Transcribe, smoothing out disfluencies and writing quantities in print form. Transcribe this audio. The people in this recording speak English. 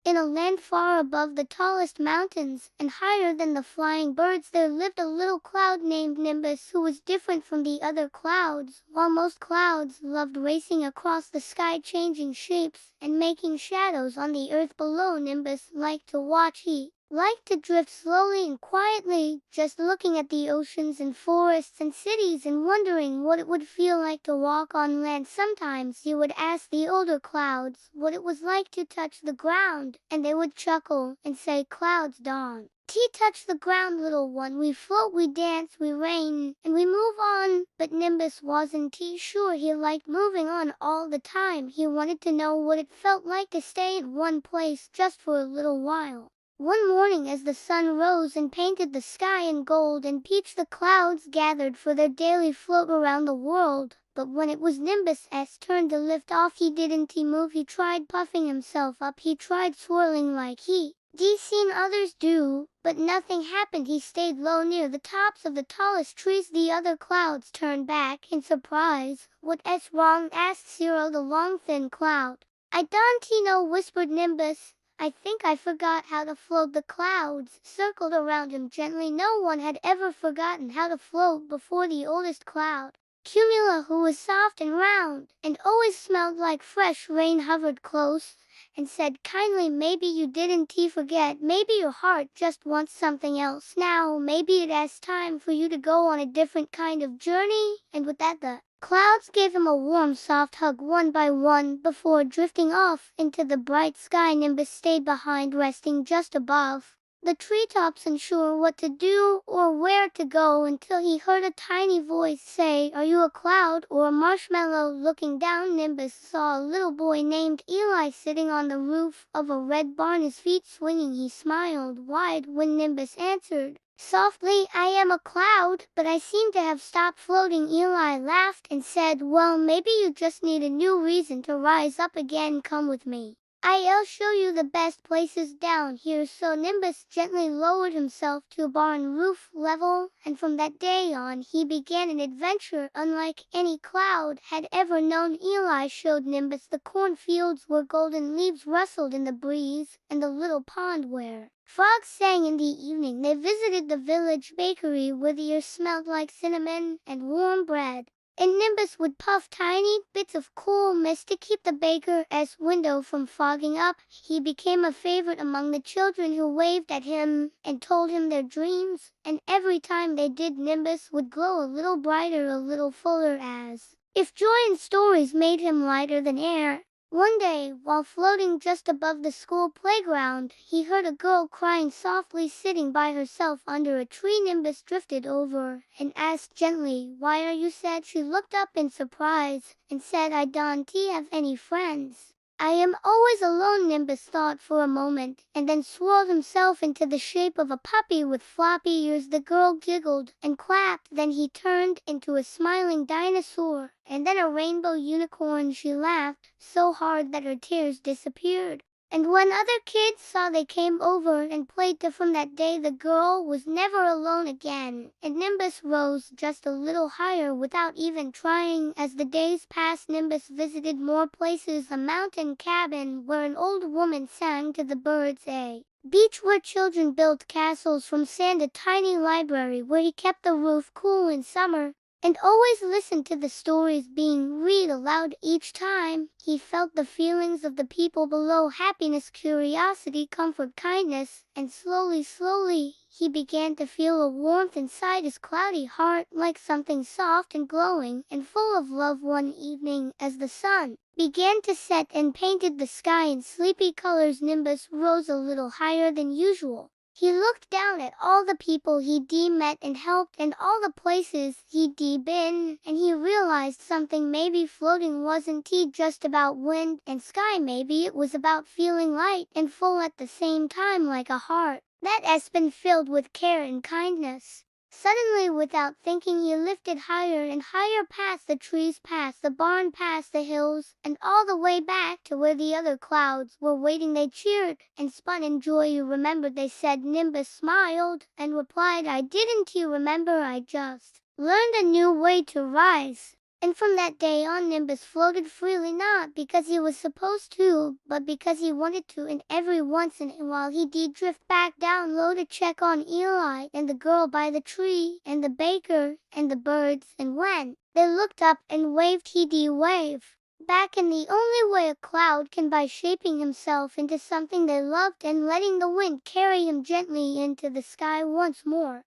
In a land far above the tallest mountains, and higher than the flying birds, there lived a little cloud named Nimbus, who was different from the other clouds. While most clouds loved racing across the sky, changing shapes and making shadows on the earth below, Nimbus liked to watch. He liked to drift slowly and quietly, just looking at the oceans and forests and cities and wondering what it would feel like to walk on land. Sometimes he would ask the older clouds what it was like to touch the ground, and they would chuckle and say, "Clouds don't touch the ground, little one. We float, we dance, we rain, and we move on." But Nimbus wasn't sure he liked moving on all the time. He wanted to know what it felt like to stay in one place just for a little while. One morning, as the sun rose and painted the sky in gold and peach, the clouds gathered for their daily float around the world. But when it was Nimbus's turn to lift off, he didn't move. He tried puffing himself up. He tried swirling like he'd seen others do, but nothing happened. He stayed low near the tops of the tallest trees. The other clouds turned back in surprise. "What's wrong?" asked Zero, the long thin cloud. "I don't know," whispered Nimbus. "I think I forgot how to float." The clouds circled around him gently. No one had ever forgotten how to float before. The oldest cloud, Cumula, who was soft and round and always smelled like fresh rain, hovered close and said kindly, "Maybe you didn't forget. Maybe your heart just wants something else now. Maybe it's time for you to go on a different kind of journey." And with that, the clouds gave him a warm, soft hug one by one before drifting off into the bright sky. Nimbus stayed behind, resting just above the treetops, unsure what to do or where to go, until he heard a tiny voice say, "Are you a cloud or a marshmallow?" Looking down, Nimbus saw a little boy named Eli sitting on the roof of a red barn, his feet swinging. He smiled wide when Nimbus answered softly, "I am a cloud, but I seem to have stopped floating." Eli laughed and said, "Well, maybe you just need a new reason to rise up again. Come with me. I'll show you the best places down here." So Nimbus gently lowered himself to barn roof level, and from that day on he began an adventure unlike any cloud had ever known. Eli showed Nimbus the cornfields where golden leaves rustled in the breeze, and the little pond where frogs sang in the evening. They visited the village bakery where the air smelled like cinnamon and warm bread, and Nimbus would puff tiny bits of cool mist to keep the baker's window from fogging up. He became a favorite among the children, who waved at him and told him their dreams, and every time they did, Nimbus would glow a little brighter, a little fuller, as if joy and stories made him lighter than air. One day, while floating just above the school playground, he heard a girl crying softly sitting by herself under a tree. Nimbus drifted over and asked gently, "Why are you sad?" She looked up in surprise and said, "I don't have any friends. I am always alone." Nimbus thought for a moment and then swirled himself into the shape of a puppy with floppy ears. The girl giggled and clapped. Then he turned into a smiling dinosaur and then a rainbow unicorn. She laughed so hard that her tears disappeared. And when other kids saw, they came over and played too. From that day, the girl was never alone again, and Nimbus rose just a little higher without even trying. As the days passed, Nimbus visited more places: a mountain cabin where an old woman sang to the birds, a beach where children built castles from sand, a tiny library where he kept the roof cool in summer, and always listened to the stories being read aloud. Each time, he felt the feelings of the people below: happiness, curiosity, comfort, kindness, and slowly, he began to feel a warmth inside his cloudy heart, like something soft and glowing and full of love. One evening, as the sun began to set and painted the sky in sleepy colors, Nimbus rose a little higher than usual. He looked down at all the people he'd met and helped, and all the places he'd been, and he realized something. Maybe floating wasn't just about wind and sky. Maybe it was about feeling light and full at the same time, like a heart that's been filled with care and kindness. Suddenly, without thinking, he lifted higher and higher, past the trees, past the barn, past the hills, and all the way back to where the other clouds were waiting. They cheered and spun in joy. "You remembered," they said. Nimbus smiled and replied, "I didn't remember. I just learned a new way to rise." And from that day on, Nimbus floated freely, not because he was supposed to, but because he wanted to, and every once in a while he did drift back down low to check on Eli and the girl by the tree, and the baker, and the birds, and when they looked up and waved, he'd wave back in the only way a cloud can, by shaping himself into something they loved and letting the wind carry him gently into the sky once more.